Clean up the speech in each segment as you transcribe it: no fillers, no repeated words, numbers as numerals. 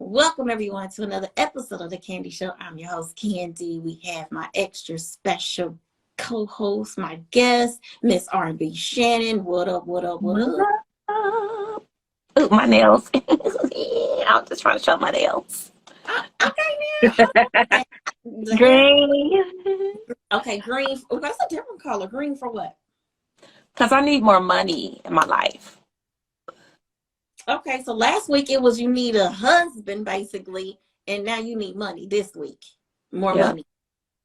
Welcome everyone to another episode of The Candy Show. I'm your host, Candy. We have my extra special co-host, my guest, Miss R&B Shannon. What up, what up, what up? Ooh, my nails. I'm just trying to show my nails. Okay, now. The hair. Green. Okay, green. Oh, that's a different color. Green for what? Because I need more money in my life. Okay, so last week it was you need a husband, basically, and now you need money this week. More Yeah. money.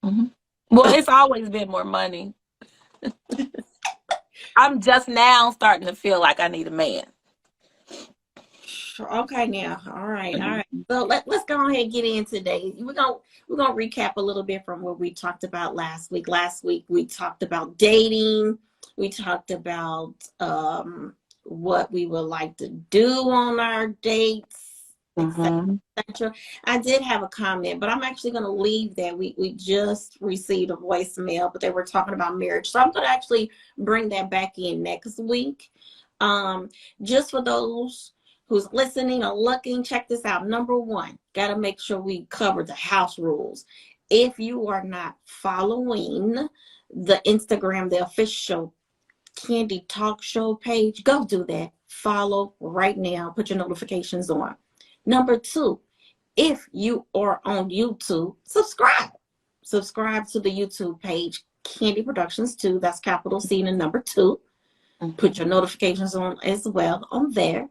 Mm-hmm. Well, it's always been more money. I'm just now starting to feel like I need a man. Okay, now, all right. Mm-hmm. So let's go ahead and get in today. We're gonna recap a little bit from what we talked about last week. Last week we talked about dating. We talked about what we would like to do on our dates, etc. Mm-hmm. etc. I did have a comment, but I'm actually gonna leave that. We just received a voicemail, but they were talking about marriage, so I'm gonna actually bring that back in next week. Just for those who's listening or looking, check this out. Number one, got to make sure we cover the house rules. If you are not following the Instagram, the official Candy Talk Show page, go do that. Follow right now. Put your notifications on. Number two, if you are on YouTube, subscribe. Subscribe to the YouTube page, Candy Productions 2. That's capital C and number 2. Put your notifications on as well on there.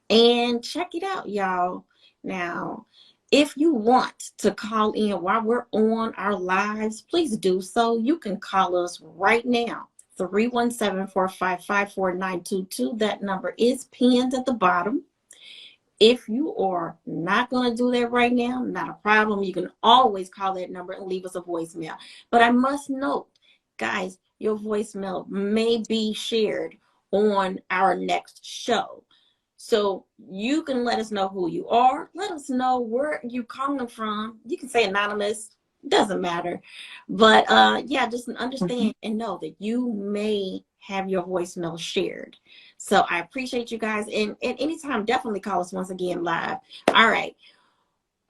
And check it out, y'all. Now, if you want to call in while we're on our lives, please do so. You can call us right now, 317-455-4922. That number is pinned at the bottom. If you are not going to do that right now, not a problem. You can always call that number and leave us a voicemail. But I must note, guys, your voicemail may be shared on our next show. So you can let us know who you are. Let us know where you're calling from. You can say anonymous. Doesn't matter. But yeah, just understand and know that you may have your voicemail shared. So I appreciate you guys. And anytime, definitely call us once again live. All right.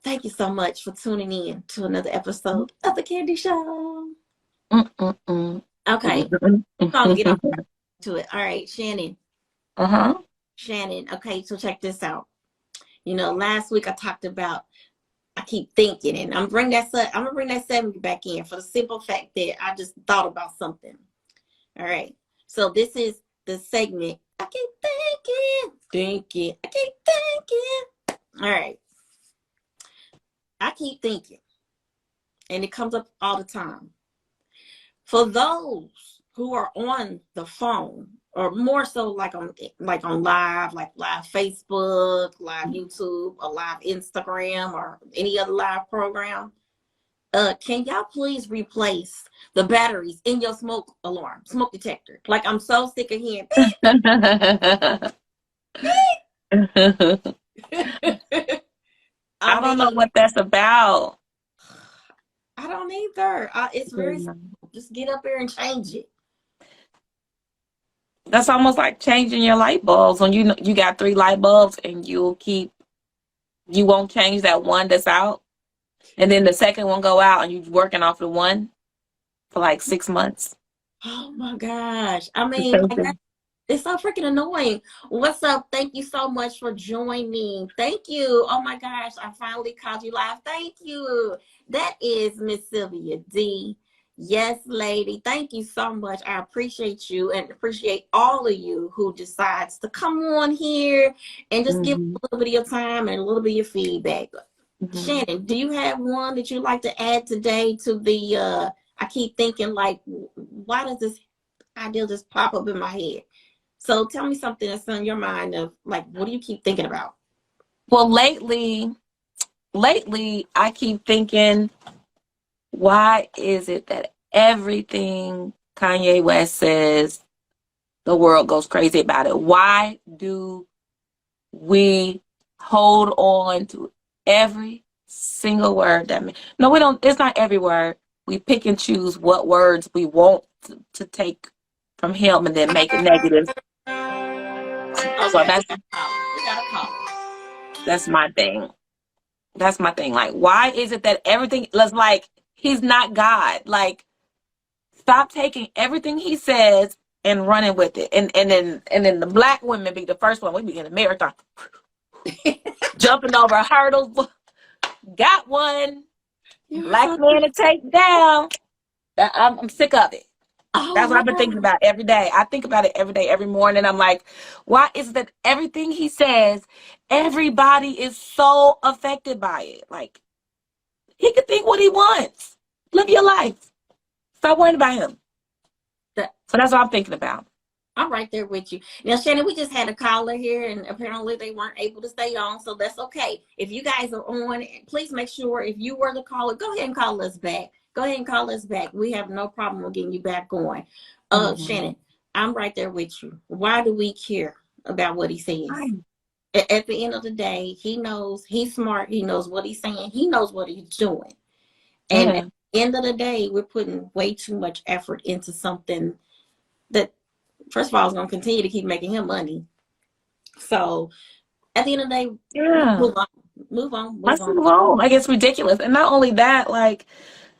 Thank you so much for tuning in to another episode of The Candy Show. Okay. We're going to get on to it. All right, Shannon. Shannon, okay, so check this out. You know, last week I talked about I keep thinking, and I'm gonna bring that segment back in for the simple fact that I just thought about something. All right. So this is the segment. I keep thinking. I keep thinking. All right. I keep thinking. And it comes up all the time. For those who are on the phone, or more so like on live, like live Facebook, live YouTube, or live Instagram, or any other live program, can y'all please replace the batteries in your smoke alarm, smoke detector? Like, I'm so sick of hearing I don't know what that's about. I don't either. It's very simple. Just get up there and change it. That's almost like changing your light bulbs. When you got 3 light bulbs and you won't change that one that's out, and then the second one go out and you're working off the one for like 6 months. Oh my gosh. I mean, like, it's so freaking annoying. What's up? Thank you so much for joining. Thank you. Oh my gosh, I finally called you live. Thank you. That is Miss Sylvia D. Yes, lady. Thank you so much. I appreciate you and appreciate all of you who decides to come on here and just give a little bit of your time and a little bit of your feedback. Shannon, do you have one that you'd like to add today to the I keep thinking, like, why does this idea just pop up in my head? So tell me something that's on your mind of, like, what do you keep thinking about? Well, lately I keep thinking, why is it that everything Kanye West says, the world goes crazy about it? Why do we hold on to every single word no, we don't. It's not every word. We pick and choose what words we want to take from him and then make it negative. So that's my thing. That's my thing. Like, why is it that everything is like he's not God? Like, stop taking everything he says and running with it. And then the black women be the first one. We begin a marathon. Jumping over hurdles. Got one. Black man to take down. I'm sick of it. That's what I've been thinking about every day. I think about it every day, every morning. I'm like, why is it that everything he says, everybody is so affected by it? Like, he can think what he wants. Live your life. Stop worrying about him. So that's what I'm thinking about. I'm right there with you. Now, Shannon, we just had a caller here, and apparently they weren't able to stay on, so that's okay. If you guys are on, please make sure if you were the caller, go ahead and call us back. Go ahead and call us back. We have no problem with getting you back on. Shannon, I'm right there with you. Why do we care about what he says? At the end of the day, he knows, he's smart. He knows what he's saying. He knows what he's doing. And at the end of the day, we're putting way too much effort into something that, first of all, is going to continue to keep making him money. So at the end of the day, move on. Like, it's ridiculous. And not only that, like,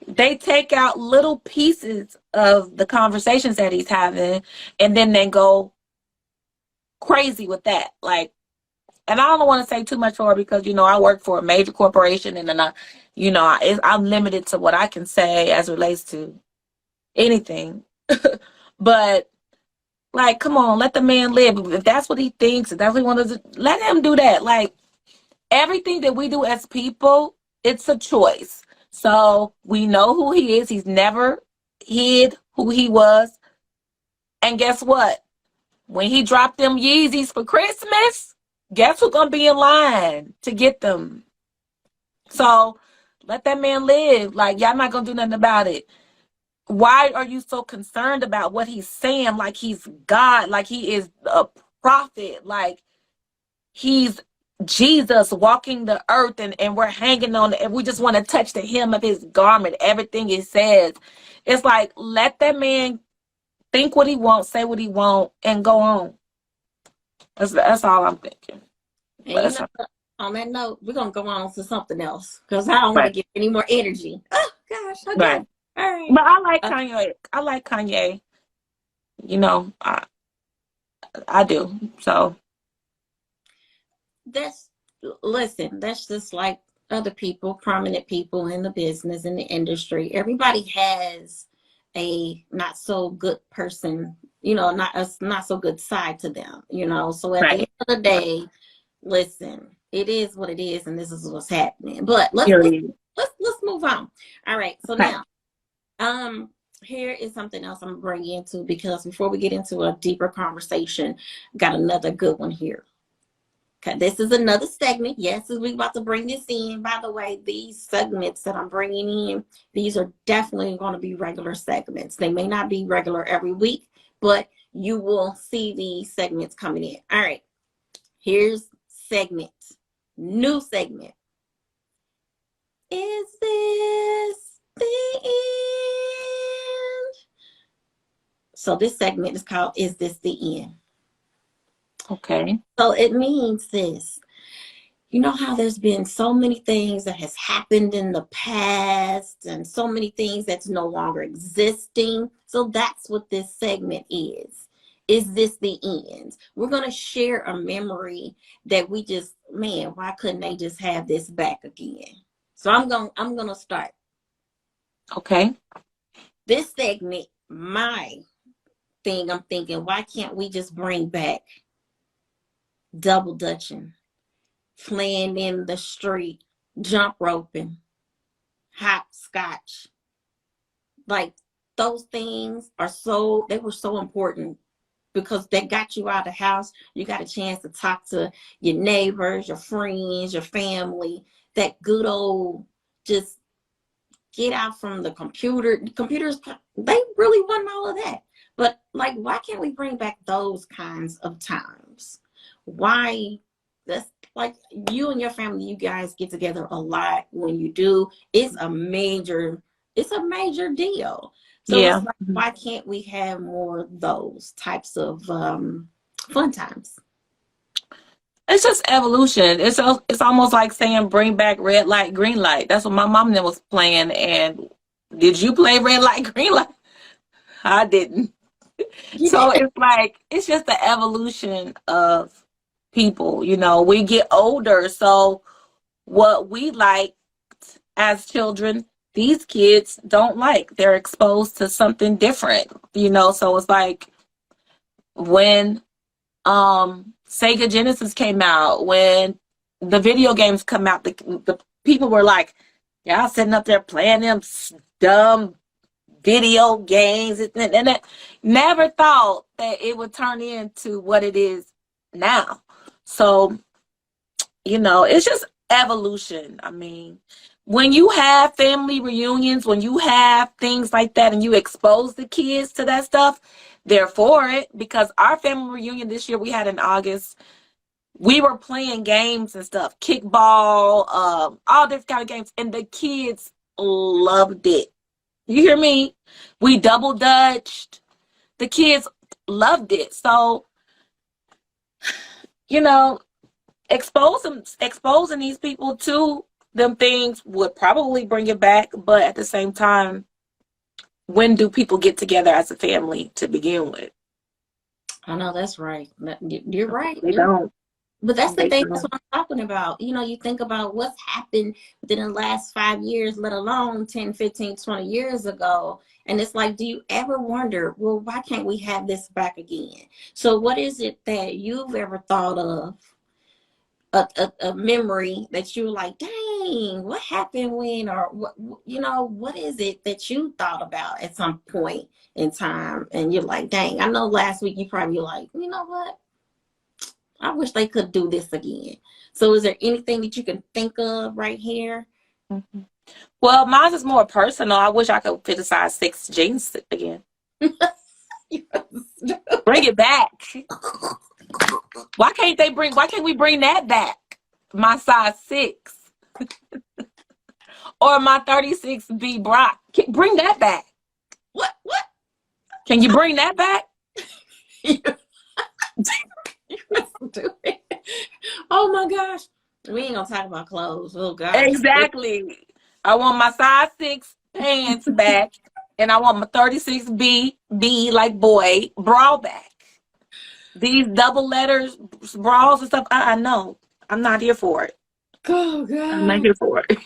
they take out little pieces of the conversations that he's having, and then they go crazy with that. Like, and I don't want to say too much more because, you know, I work for a major corporation, and then I'm limited to what I can say as it relates to anything. But, like, come on, let the man live. If that's what he thinks, if that's what he wants to do, let him do that. Like, everything that we do as people, it's a choice. So we know who he is. He's never hid who he was. And guess what? When he dropped them Yeezys for Christmas, guess who's going to be in line to get them? So let that man live. Like, y'all not going to do nothing about it. Why are you so concerned about what he's saying? Like he's God, like he is a prophet, like he's Jesus walking the earth, and we're hanging on it, and we just want to touch the hem of his garment, everything he says. It's like, let that man think what he wants, say what he wants, and go on. That's all I'm thinking. And on that note, we're going to go on to something else because I don't want to get any more energy. Oh, gosh. Okay. Right. All right. But I like Kanye. I like Kanye. You know, I do. So that's just like other people, prominent people in the business, in the industry. Everybody has a not so good person, you know, not so good side to them, you know. So at the end of the day, listen, it is what it is, and this is what's happening. But let's move on. All right. So now, here is something else I'm bringing into, because before we get into a deeper conversation, got another good one here. Okay, this is another segment. Yes, we're about to bring this in. By the way, these segments that I'm bringing in, these are definitely going to be regular segments. They may not be regular every week, but you will see these segments coming in. All right, here's segment, new segment. Is this the end? So this segment is called, Is This the End? Okay. So it means this. You know how there's been so many things that has happened in the past and so many things that's no longer existing. So that's what this segment is. Is this the end? We're going to share a memory that we just, man, why couldn't they just have this back again? So I'm going to start. Okay. This segment, my thing, I'm thinking, why can't we just bring back double dutching, playing in the street, jump roping, hopscotch? Like, those things they were so important because they got you out of the house. You got a chance to talk to your neighbors, your friends, your family. That good old just get out from the computer. Computers, they really want all of that. But like, why can't we bring back those kinds of times? Why? That's like, you and your family, you guys get together a lot. When you do, it's a major deal. So it's like, why can't we have more of those types of fun times? It's just evolution. It's almost like saying bring back red light, green light. That's what my mom then was playing. And did you play red light, green light? I didn't. So it's like it's just the evolution of people. You know, we get older, so what we liked as children, these kids don't like. They're exposed to something different. You know, so it's like when Sega Genesis came out, when the video games come out, the people were like, y'all sitting up there playing them dumb video games, and I never thought that it would turn into what it is now. So, you know, it's just evolution. I mean, when you have family reunions, when you have things like that and you expose the kids to that stuff, they're for it. Because our family reunion this year we had in August, we were playing games and stuff, kickball, all different kind of games, and the kids loved it. You hear me? We double dutched. The kids loved it. So, you know, exposing these people to them things would probably bring it back. But at the same time, when do people get together as a family to begin with? I know that's right. You're right. They don't. But that's the They thing, don't. that's what I'm talking about. You know, you think about what's happened within the last 5 years, let alone 10, 15, 20 years ago. And it's like, do you ever wonder, well, why can't we have this back again? So what is it that you've ever thought of, a memory that you like, dang, what happened when, or what, you know, what is it that you thought about at some point in time? And you're like, dang, I know last week you probably like, you know what? I wish they could do this again. So is there anything that you can think of right here? Mm-hmm. Well, mine is more personal. I wish I could fit a size 6 jeans again. Bring it back. Why can't we bring that back? My size 6. Or my 36B bra. Bring that back. What? Can you bring that back? Oh my gosh. We ain't gonna talk about clothes. Oh gosh. Exactly. I want my size 6 pants back, and I want my 36B like boy bra back. These double letters bras and stuff, I know. I'm not here for it. Oh God. I'm not here for it.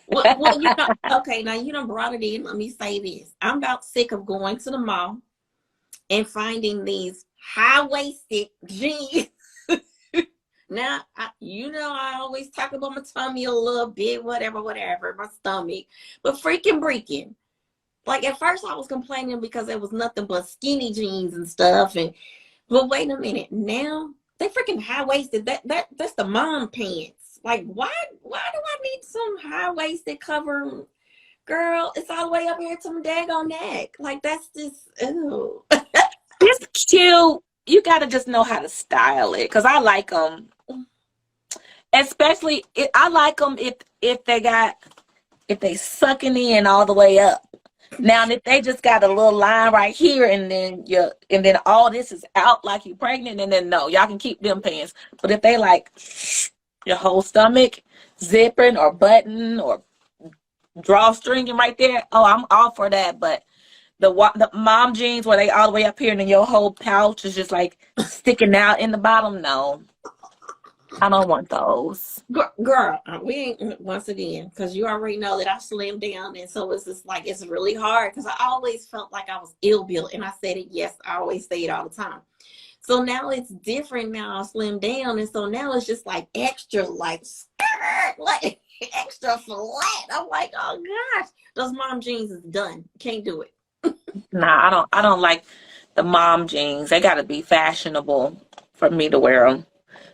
Well, you know, okay, now you done brought it in. Let me say this. I'm about sick of going to the mall and finding these high-waisted jeans. Now, I always talk about my tummy a little bit, whatever, my stomach. But freaking breaking. Like, at first I was complaining because there was nothing but skinny jeans and stuff. But wait a minute. Now, they freaking high-waisted. That's the mom pants. Like, why do I need some high-waisted cover? Girl, it's all the way up here to my daggone neck. Like, that's just, ew. It's cute. You got to just know how to style it, because I like them. Especially, I like them if they sucking in all the way up. Now, if they just got a little line right here, and then all this is out like you're pregnant, and then no, y'all can keep them pants. But if they like your whole stomach zipping or button or drawstringing right there, oh, I'm all for that. But the mom jeans where they all the way up here and then your whole pouch is just like sticking out in the bottom, no. I don't want those. Girl, we ain't, once again, because you already know that I slimmed down, and so it's just like, it's really hard because I always felt like I was ill-built, and I said it, yes, I always say it all the time. So now it's different. Now I slimmed down, and so now it's just like extra, like extra flat. I'm like, oh gosh, those mom jeans is done. Can't do it. Nah, I don't like the mom jeans. They got to be fashionable for me to wear them.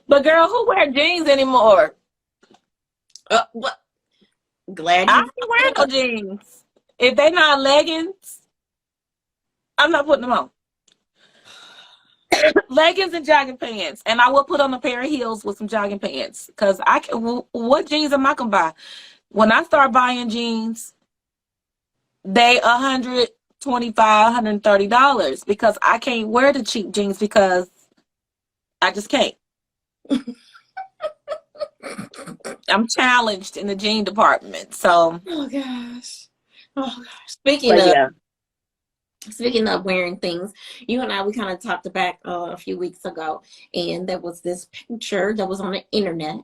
But girl, who wear jeans anymore? What? Glad I you don't wear no jeans. If they not leggings, I'm not putting them on. Leggings and jogging pants, and I will put on a pair of heels with some jogging pants. Cause what jeans am I gonna buy? When I start buying jeans, they $125, $130 because I can't wear the cheap jeans because I just can't. I'm challenged in the jean department. So, Oh gosh. Oh gosh. but yeah. Speaking of wearing things, you and I, we kind of talked back a few weeks ago, and there was this picture that was on the internet.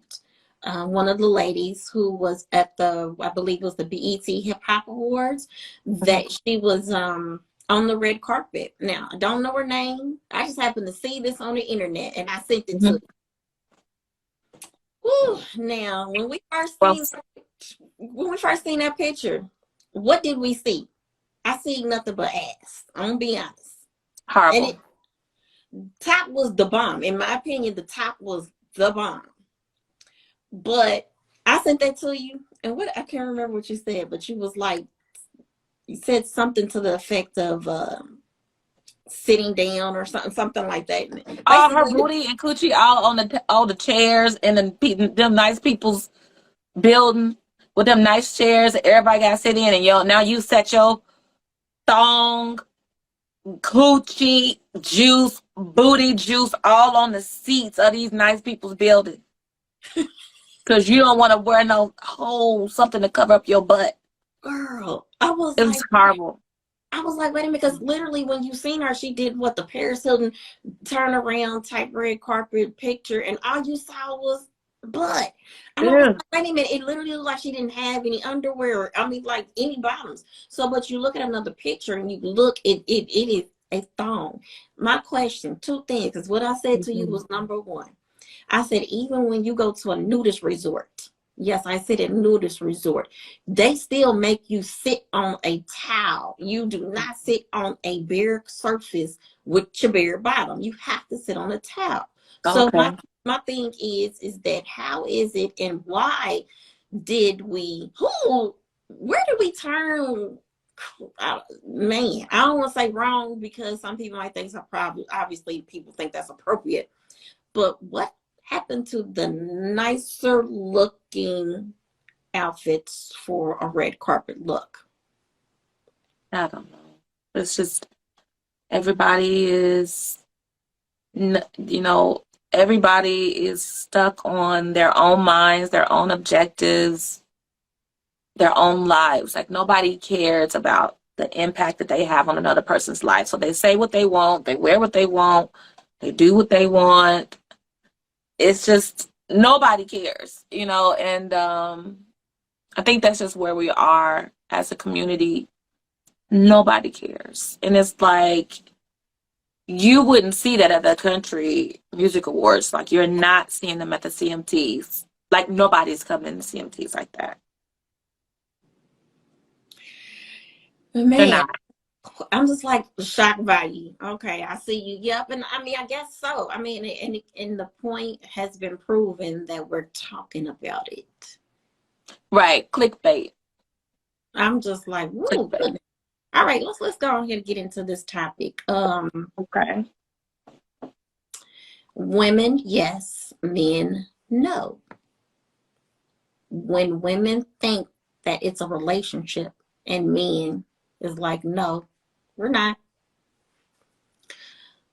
One of the ladies who was at the, I believe it was the BET Hip Hop Awards, Mhm. that she was on the red carpet. Now, I don't know her name. I just happened to see this on the internet, and I sent it to Mhm. you. Whew. Now, Well, when we first seen that picture, what did we see? I see nothing but ass. I'm gonna be honest. And horrible. it top was the bomb. In my opinion, the top was the bomb. But I sent that to you, and what I can't remember what you said, but you was like, you said something to the effect of sitting down or something like that. All her Basically, booty and coochie all on the chairs in them nice people's building with them nice chairs. Everybody got to sit in, and now you set your thong, coochie juice, booty juice all on the seats of these nice people's building because you don't want to wear no whole something to cover up your butt. girl, It was horrible. I was like, wait a minute, because literally when you seen her, she did what the Paris Hilton turn around type red carpet picture, and all you saw was butt. And I was Yeah. like, wait a minute, it literally looked like she didn't have any underwear. I mean, like any bottoms. So, but you look at another picture and you look, it is a thong. My question, two things, because what I said to you Mhm. was number one. I said, even when you go to a nudist resort, yes, I said a nudist resort, they still make you sit on a towel. You do not sit on a bare surface with your bare bottom. You have to sit on a towel. So Okay. my thing is that how is it and why did we who where did we turn man, I don't want to say wrong because some people might think it's probably obviously people think that's appropriate, but what happened to the nicer looking outfits for a red carpet look? I don't know. It's just everybody is, you know, everybody is stuck on their own minds, their own objectives, their own lives. Like nobody cares about the impact that they have on another person's life. So they say what they want, they wear what they want, they do what they want. It's just nobody cares, and I think that's just where we are as a community. Nobody cares. And it's like you wouldn't see that at the country music awards. Like you're not seeing them at the CMTs. Like nobody's coming to CMTs like that. They're Man, not. I'm just like shocked value. Okay, I see you. Yep, and I mean, I guess so. I mean, and the point has been proven that we're talking about it. Right. Clickbait. I'm just like, woo, Clickbait. goodness. All right, let's go ahead and get into this topic. Okay. Women, yes, men, no. When women think that it's a relationship and men is like, no, we're not.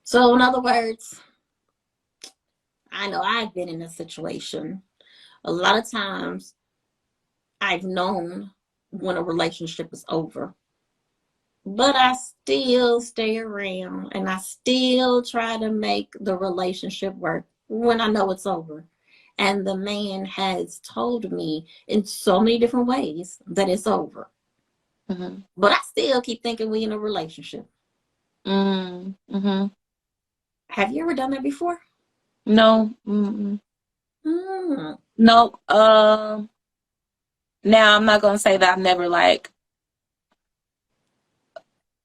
So, in other words, I know I've been in a situation. A lot of times I've known when a relationship is over, but I still stay around and I still try to make the relationship work when I know it's over. And the man has told me in so many different ways that it's over. Mm-hmm. But I still keep thinking we in a relationship. Mm-hmm. Have you ever done that before? No. Mm-mm. Mm. No. Now I'm not gonna say that I've never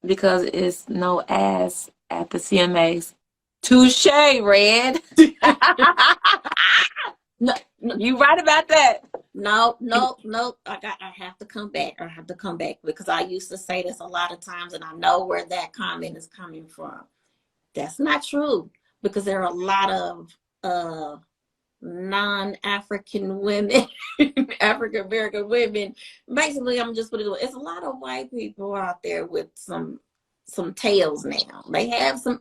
because it's no ass at the CMAs. Touche, Red. No, no, You right about that. no. I have to come back. I have to come back because I used to say this a lot of times, and I know where that comment is coming from. That's not true because there are a lot of non-African women, African American women. Basically, I'm just putting it. It's a lot of white people out there with some tails now. They have some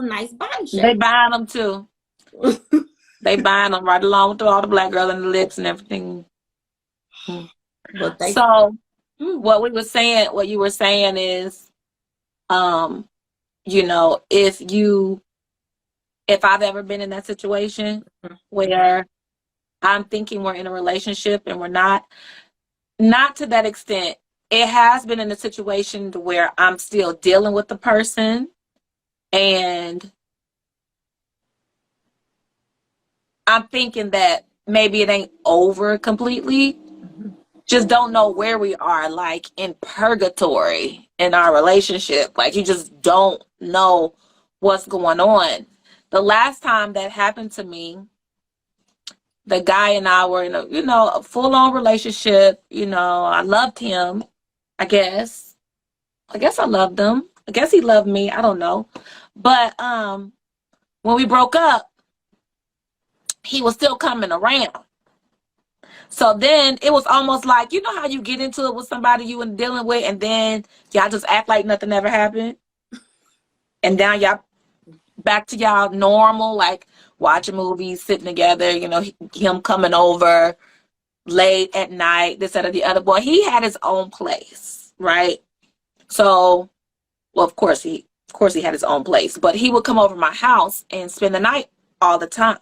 nice body They shape. buying them too. They buying them right along with all the black girl and the lips and everything. But they, So what you were saying is, you know, if I've ever been in that situation where I'm thinking we're in a relationship and we're not to that extent. It has been in a situation to where I'm still dealing with the person and I'm thinking that maybe it ain't over completely. Just don't know where we are, like in purgatory in our relationship. Like you just don't know what's going on. The last time that happened to me, the guy and I were in a full-on relationship. I loved him, I guess. I loved him. I guess he loved me. I don't know. But when we broke up, he was still coming around. So then it was almost like, you know how you get into it with somebody you were dealing with and then y'all just act like nothing ever happened? And now y'all back to y'all normal, like watching movies, sitting together, him coming over late at night, this, that, or the other. Boy, he had his own place, right? So, well, of course he had his own place, but he would come over my house and spend the night all the time.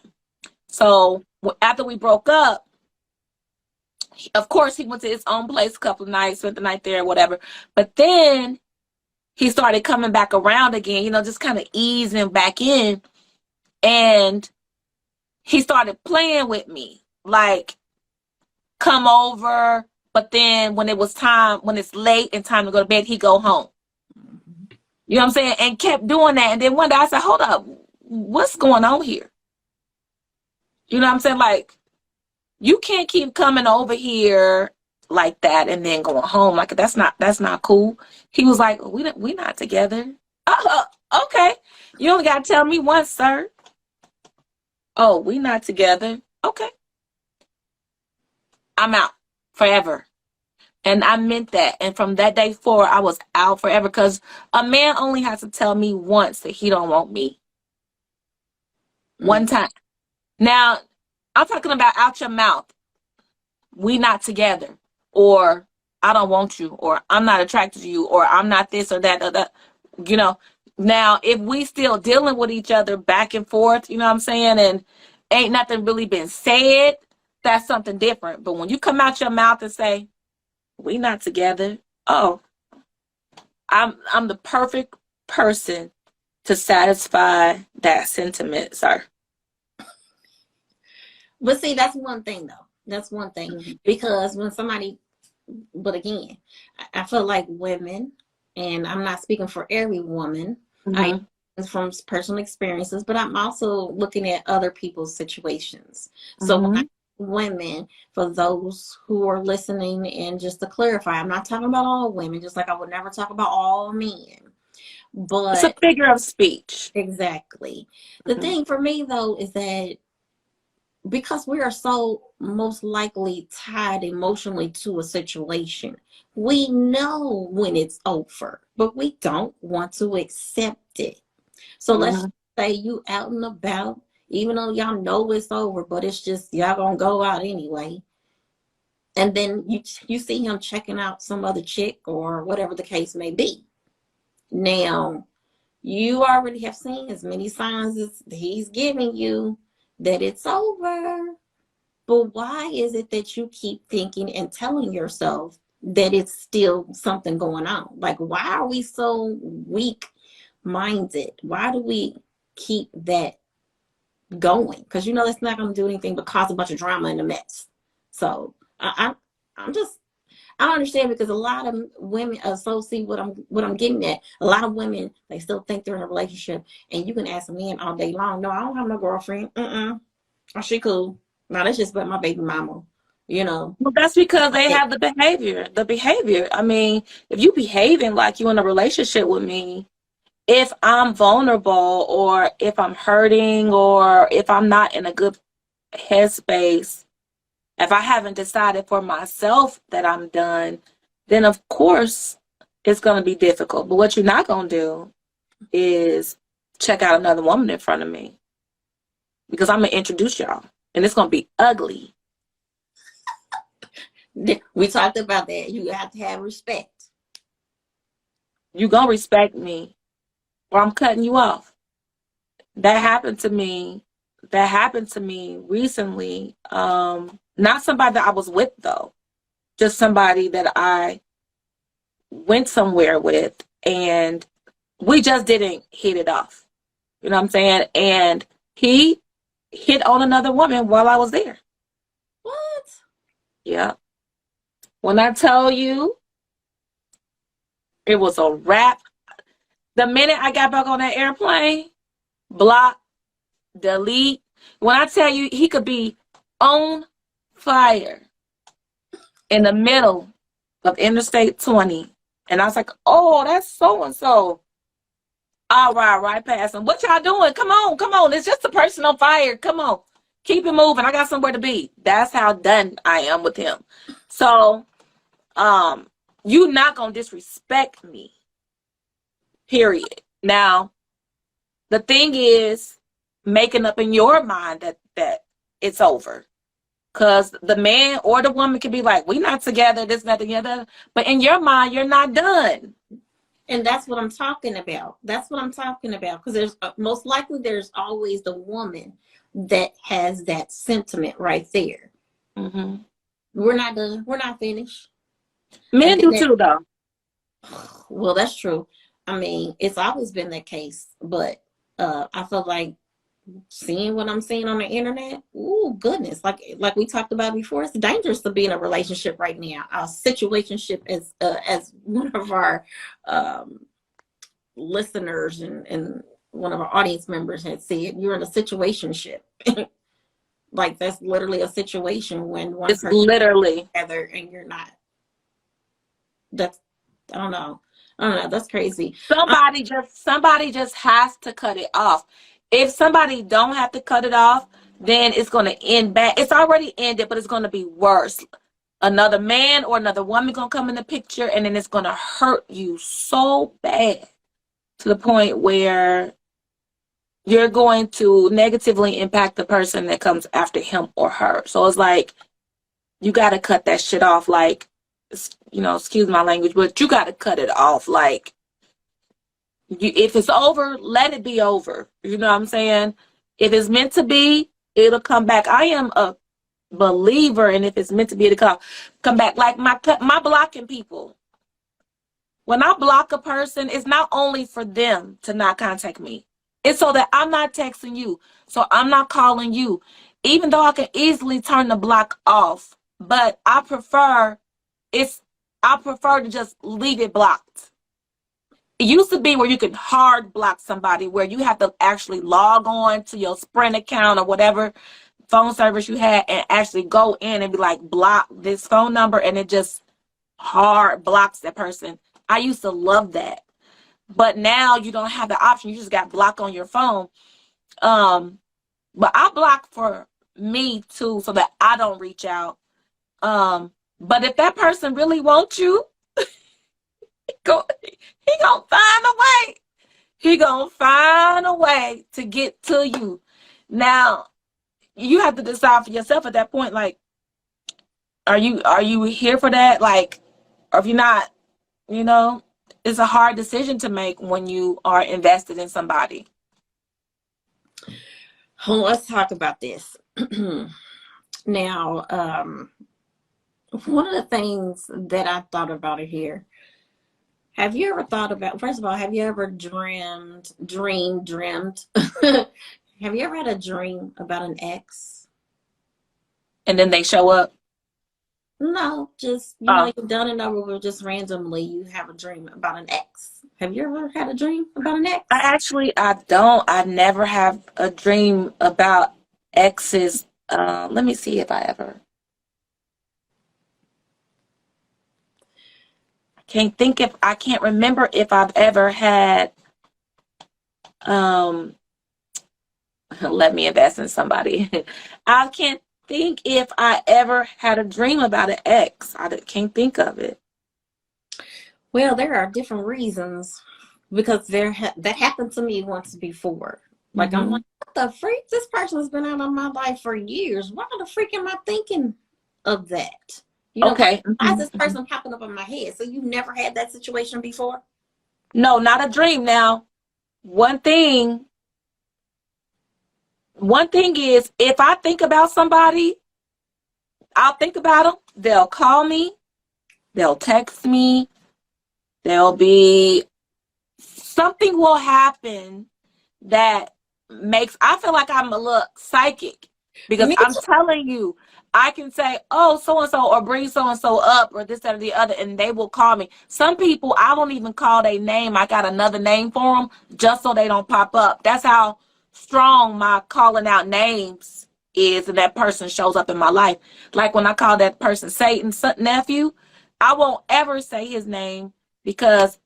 So after we broke up, of course he went to his own place a couple of nights, spent the night there, whatever. But then he started coming back around again, just kind of easing back in. And he started playing with me, like come over, but then when it's late and time to go to bed, he go home. You know what I'm saying? And kept doing that. And then one day I said, hold up, what's going on here? You know what I'm saying? Like, you can't keep coming over here like that and then going home. Like, that's not cool. He was like, we not together. Okay. You only got to tell me once, sir. Oh, we not together. Okay. I'm out forever. And I meant that. And from that day forward, I was out forever because a man only has to tell me once that he don't want me. One time. Now, I'm talking about out your mouth. We not together. Or I don't want you. Or I'm not attracted to you. Or I'm not this or that or that. Now, if we still dealing with each other back and forth, you know what I'm saying? And ain't nothing really been said, that's something different. But when you come out your mouth and say, we not together. Oh, I'm the perfect person to satisfy that sentiment, sir. But see, that's one thing though. That's one thing. Mm-hmm. Because but again, I feel like women, and I'm not speaking for every woman, mm-hmm. From personal experiences, but I'm also looking at other people's situations. So mm-hmm. Women, for those who are listening, and just to clarify, I'm not talking about all women, just like I would never talk about all men. But it's a figure of speech. Exactly. The mm-hmm. thing for me though is that because we are so most likely tied emotionally to a situation, we know when it's over, but we don't want to accept it. So mm-hmm. let's say you out and about, even though y'all know it's over, but it's just y'all gonna go out anyway. And then you see him checking out some other chick or whatever the case may be. Now, you already have seen as many signs as he's giving you that it's over. But why is it that you keep thinking and telling yourself that it's still something going on? Like, why are we so weak-minded? Why do we keep that going? Because that's not going to do anything but cause a bunch of drama and a mess. So I don't understand, because a lot of women associate what I'm getting at. A lot of women, they still think they're in a relationship, and you can ask a man all day long, no, I don't have no girlfriend. Oh, she cool. No, that's just about my baby mama. Well, that's because they have the behavior. I mean, if you behaving like you in a relationship with me, if I'm vulnerable or if I'm hurting or if I'm not in a good headspace, if I haven't decided for myself that I'm done, then of course it's going to be difficult. But what you're not going to do is check out another woman in front of me. because I'm gonna introduce y'all, and it's gonna be ugly. We talked about that. You have to have respect. You gonna respect me, or I'm cutting you off. That happened to me. That happened to me recently. Not somebody that I was with though, just somebody that I went somewhere with, and we just didn't hit it off. You know what I'm saying? And he hit on another woman while I was there. What? Yeah. When I tell you, it was a wrap. The minute I got back on that airplane, block, delete. When I tell you, he could be on fire in the middle of Interstate 20. And I was like, oh, that's so-and-so. I'll ride right past him. What y'all doing? Come on, come on. It's just a person on fire. Come on. Keep it moving. I got somewhere to be. That's how done I am with him. So, you not gonna disrespect me. Period. Now, the thing is making up in your mind that it's over. Because the man or the woman can be like, we not together, this, that, the other. But in your mind, you're not done. And that's what I'm talking about. That's what I'm talking about. Because there's most likely there's always the woman that has that sentiment right there. Mm-hmm. We're not done. We're not finished. Men do too, though. Well, that's true. I mean, it's always been that case. But I feel like seeing what I'm seeing on the internet, ooh, goodness. Like we talked about before, it's dangerous to be in a relationship right now. A situationship, as one of our listeners and one of our audience members had said, you're in a situationship. Like that's literally a situation when one It's person literally together and you're not. That's I don't know. That's crazy. somebody just has to cut it off. If somebody don't have to cut it off, then it's going to end bad. It's already ended, but it's going to be worse. Another man or another woman going to come in the picture, and then it's going to hurt you so bad to the point where you're going to negatively impact the person that comes after him or her. So it's like, you got to cut that shit off. Like, excuse my language, but you got to cut it off. Like, if it's over, let it be over. You know what I'm saying? If it's meant to be, it'll come back. I am a believer, and if it's meant to be, it'll come back. Like my blocking people. When I block a person, it's not only for them to not contact me. It's so that I'm not texting you. So I'm not calling you. Even though I can easily turn the block off. But I prefer to just leave it blocked. It used to be where you could hard block somebody, where you have to actually log on to your Sprint account or whatever phone service you had and actually go in and be like, block this phone number, and it just hard blocks that person. I used to love that. But now you don't have the option. You just got block on your phone. But I block for me too, so that I don't reach out. But if that person really wants you, he gonna find a way. He gonna find a way to get to you. Now, you have to decide for yourself at that point, like, are you here for that? Like, or if you're not, it's a hard decision to make when you are invested in somebody. Well, let's talk about this. Now, one of the things that I thought about it here, have you ever thought about, first of all, have you ever dreamed? Have you ever had a dream about an ex? And then they show up? No, just, you've done it over, just randomly you have a dream about an ex. Have you ever had a dream about an ex? I don't. I never have a dream about exes. Let me see if I ever. I can't remember if I've ever had, let me invest in somebody. I can't think if I ever had a dream about an ex. I can't think of it. Well, there are different reasons, because that happened to me once before. Like, I'm like, the freak? This person has been out of my life for years. Why the freak am I thinking of that? You know, Okay. why is this person popping up in my head? So you never had that situation before? No, not a dream. Now, one thing, one thing is if I think about somebody, I'll think about them. They'll call me. They'll text me. There'll be something will happen that makes I feel like I'm a little psychic because Me I'm too. telling you, I can say, oh, so and so, or bring so and so up, or this, that, or the other, and they will call me. Some people, I don't even call their name. I got another name for them just so they don't pop up. That's how strong my calling out names is, and that person shows up in my life. Like when I call that person Satan's nephew, I won't ever say his name because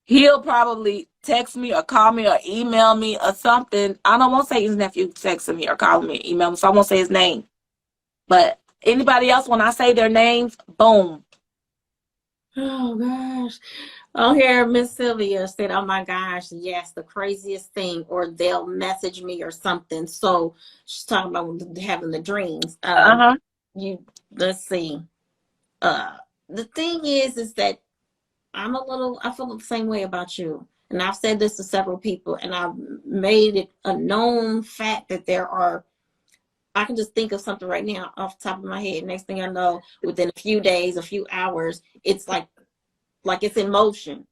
he'll probably text me or call me or email me or something. I don't want to say his nephew texting me or calling me, email me, so I won't say his name. But anybody else, when I say their names, boom. Oh gosh. Oh, here Miss Sylvia said, "Oh my gosh, yes, the craziest thing." Or they'll message me or something. So she's talking about having the dreams. Uh-huh. You let's see. The thing is that I feel the same way about you. And I've said this to several people, and I've made it a known fact that I can just think of something right now off the top of my head. Next thing I know, within a few days, a few hours, it's like it's in motion.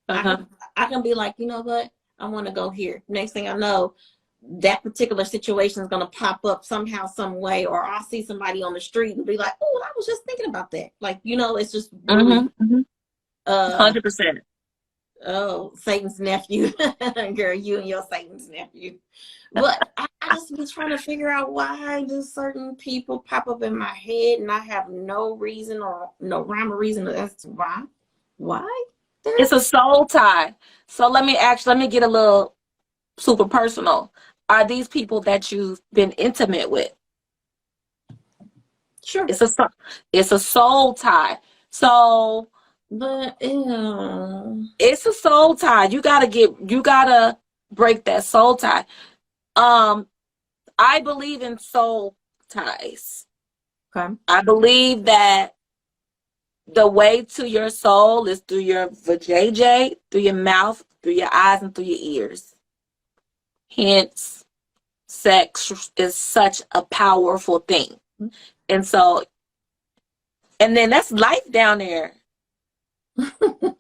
I Uh-huh. can I can be like, you know what? I want to go here. Next thing I know, that particular situation is going to pop up somehow, some way, or I'll see somebody on the street and be like, oh, I was just thinking about that. Like, it's just really, Mm-hmm. uh, 100%. oh, Satan's nephew. Girl, you and your Satan's nephew. But I just been trying to figure out why do certain people pop up in my head and I have no reason or no rhyme or reason as to why. Why? It's a soul tie. So let me get a little super personal. Are these people that you've been intimate with? Sure. It's a soul tie. So But ew. it's a soul tie. You gotta break that soul tie. Um, I believe in soul ties. Okay. I believe that the way to your soul is through your vajayjay, through your mouth, through your eyes, and through your ears. Hence, sex is such a powerful thing. And so, and then that's life down there.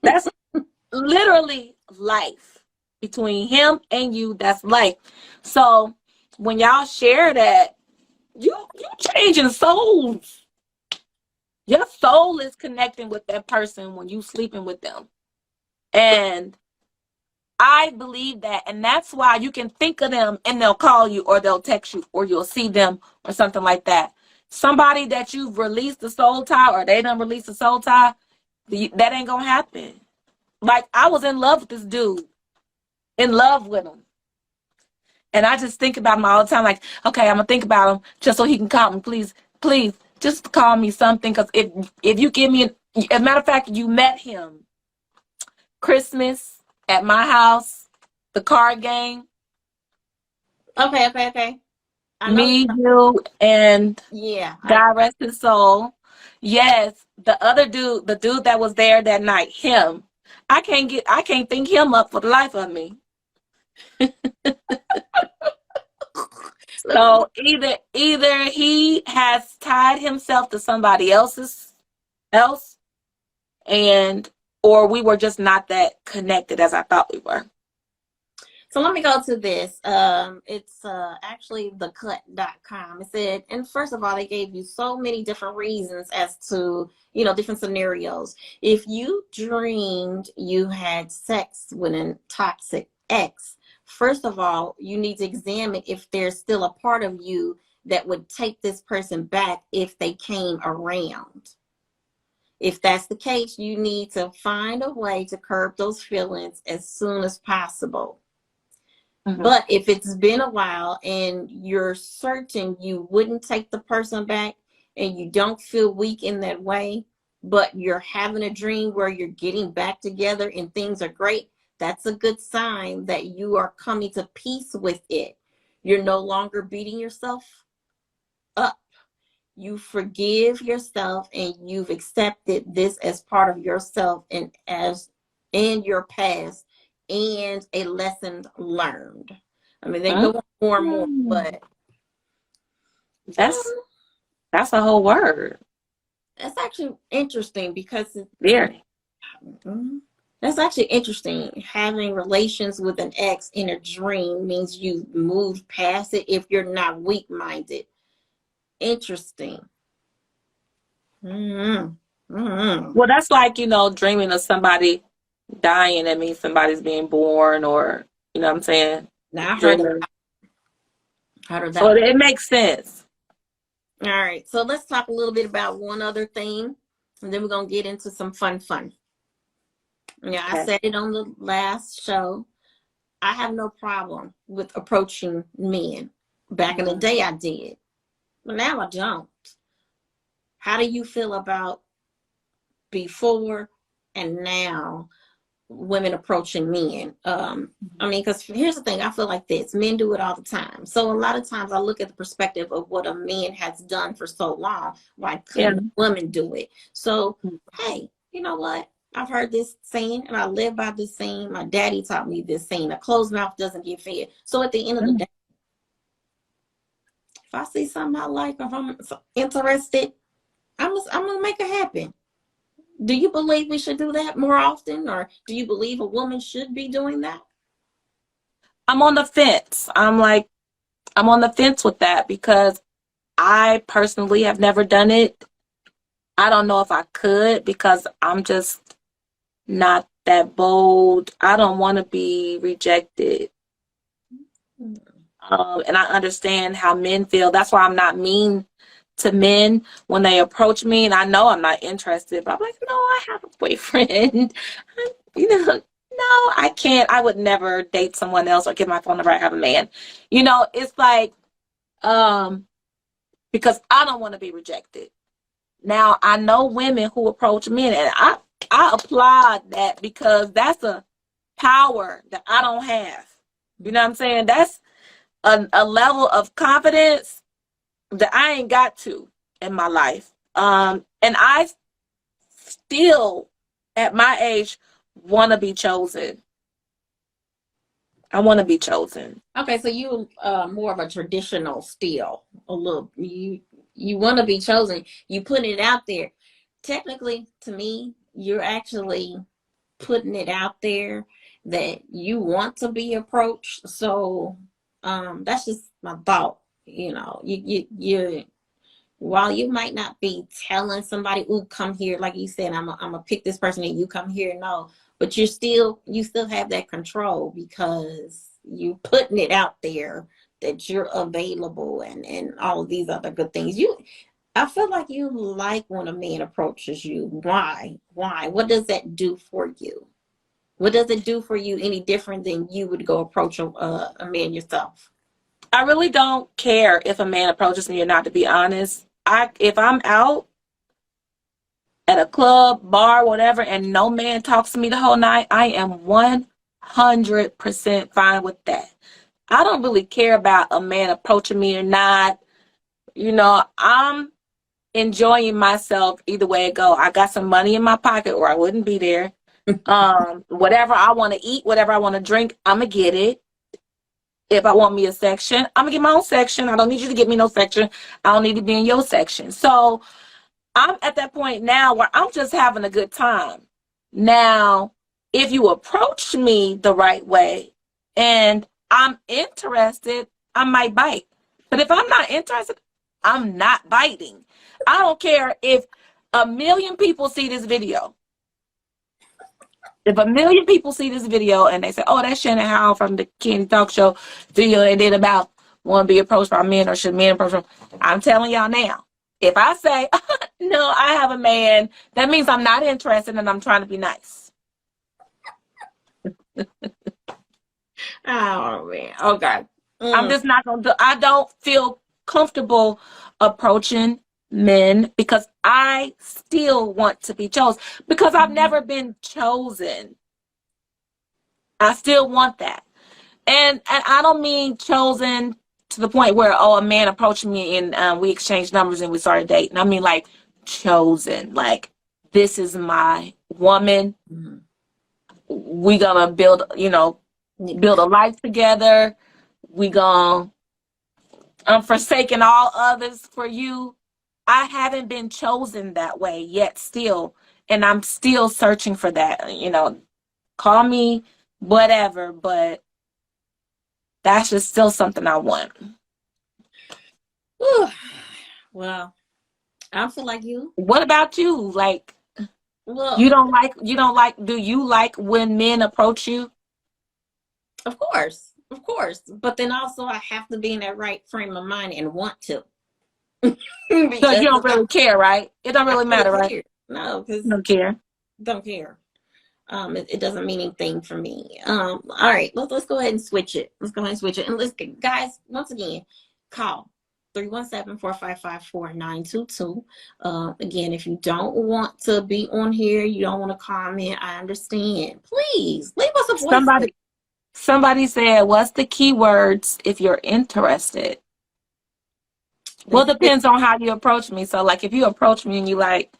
That's literally life. Between him and you, that's life. So when y'all share that, you changing souls. Your soul is connecting with that person when you sleeping with them. And I believe that. And that's why you can think of them and they'll call you or they'll text you or you'll see them or something like that. Somebody that you've released the soul tie or they done released the soul tie, that ain't gonna happen. Like I was in love with this dude, in love with him. And I just think about him all the time, like, okay, I'm gonna think about him just so he can call me. Please, please, just call me something. Because if you give me, as a matter of fact, you met him Christmas at my house, the card game. Okay. I know. Me, you, and Yeah. God rest his soul. Yes, the other dude, the dude that was there that night, him. I can't think him up for the life of me. So either he has tied himself to somebody else, and or we were just not that connected as I thought we were. So let me go to this. It's actually thecut.com. It said, and first of all, they gave you so many different reasons as to, different scenarios. If you dreamed you had sex with a toxic ex, first of all, you need to examine if there's still a part of you that would take this person back if they came around. If that's the case, you need to find a way to curb those feelings as soon as possible. Mm-hmm. But if it's been a while and you're certain you wouldn't take the person back and you don't feel weak in that way, but you're having a dream where you're getting back together and things are great, that's a good sign that you are coming to peace with it. You're no longer beating yourself up. You forgive yourself and you've accepted this as part of yourself and as in your past and a lesson learned. I mean, they go on more and more, but That's that's a whole word. that's actually interesting because Very. that's actually interesting. Having relations with an ex in a dream means you've moved past it if you're not weak-minded. Interesting. Well, that's like, dreaming of somebody dying. That means somebody's being born, or, you know what I'm saying? Now I Dreaming. heard of So that. it makes sense. All right, so let's talk a little bit about one other thing, and then we're gonna get into some fun. Yeah, I said it on the last show. I have no problem with approaching men. Back in the day, I did, but now I don't. How do you feel about before and now women approaching men? I mean, because here's the thing, I feel like this: men do it all the time. So a lot of times I look at the perspective of what a man has done for so long. Why couldn't women do it? So hey, you know what? I've heard this saying and I live by this saying. My daddy taught me this saying: a closed mouth doesn't get fed. So at the end of the day, if I see something I like, or if I'm interested, I'm gonna make it happen. Do you believe we should do that more often, or do you believe a woman should be doing that? I'm on the fence. I'm on the fence with that because I personally have never done it. I don't know if I could because I'm just not that bold. I don't want to be rejected. And I understand how men feel. That's why I'm not mean to men when they approach me, and I know I'm not interested, but I'm like, no, I have a boyfriend. No, I can't. I would never date someone else or give my phone number. I have a man. It's like, because I don't want to be rejected. Now, I know women who approach men, and I applaud that because that's a power that I don't have. You know what I'm saying? That's a level of confidence that I ain't got to in my life. And I still, at my age, want to be chosen. I want to be chosen. Okay, so you more of a traditional still. A little, you want to be chosen. You putting it out there. Technically, to me, you're actually putting it out there that you want to be approached. So that's just my thought. You while you might not be telling somebody, "Ooh, come here," like you said, I'm gonna pick this person and you come here. No, but you still have that control because you putting it out there that you're available and all of these other good things. I feel like you like when a man approaches you. Why? What does that do for you? What does it do for you any different than you would go approach a man yourself? I really don't care if a man approaches me or not, to be honest. If I'm out at a club, bar, whatever, and no man talks to me the whole night, I am 100% fine with that. I don't really care about a man approaching me or not. I'm enjoying myself either way it go. I got some money in my pocket or I wouldn't be there. Whatever I want to eat, whatever I want to drink, I'm going to get it. If I want me a section, I'm going to get my own section. I don't need you to get me no section. I don't need to be in your section. So I'm at that point now where I'm just having a good time. Now, if you approach me the right way and I'm interested, I might bite. But if I'm not interested, I'm not biting. I don't care if 1 million people see this video. If 1 million people see this video and they say, oh, that's Shannon Howell from the Candy Talk Show video they did about want to be approached by men or should men approach them, I'm telling y'all now, if I say, no, I have a man, that means I'm not interested and I'm trying to be nice. Oh, man. Okay. I'm just not going to I don't feel comfortable approaching men because I still want to be chosen because I've never been chosen. I still want that. And I don't mean chosen to the point where, oh, a man approached me and we exchanged numbers and we started dating. I mean, like, chosen. Like, this is my woman. Mhm. We gonna build, build a life together. We gonna, I'm forsaking all others for you. I haven't been chosen that way yet still. And I'm still searching for that, call me whatever, but that's just still something I want. Whew. Well, I feel like you. What about you? Like, Well, do you like when men approach you? of course, of course. But then also, I have to be in that right frame of mind and want to. So you Because don't really care, right? It don't I really don't matter, really right? care. No, because You don't care. don't care. It doesn't mean anything for me. All right, let's go ahead and switch it. Let's go ahead and switch it. And let's guys, once again, call 317-455-4922. Again, if you don't want to be on here, you don't want to comment, I understand. Please leave us a voice. Somebody said, what's the keywords if you're interested? Well, it depends on how you approach me. So, like, if you approach me and you like,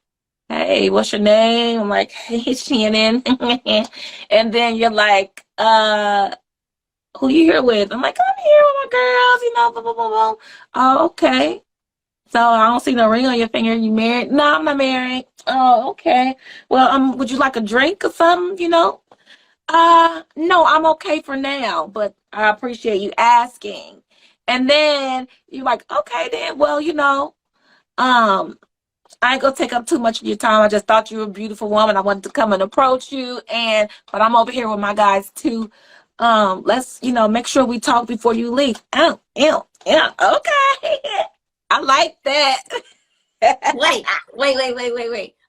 hey, what's your name? I'm like, hey, Shannon. And then you're like, who you here with? I'm like, I'm here with my girls, blah, blah, blah, blah. Oh, okay. So I don't see no ring on your finger. You married? No, I'm not married. Oh, okay. Well, would you like a drink or something, no, I'm okay for now, but I appreciate you asking. And then you're like, okay, then, well, I ain't gonna take up too much of your time. I just thought you were a beautiful woman. I wanted to come and approach you, but I'm over here with my guys too. Let's, make sure we talk before you leave. Oh, yeah, okay. I like that. Wait.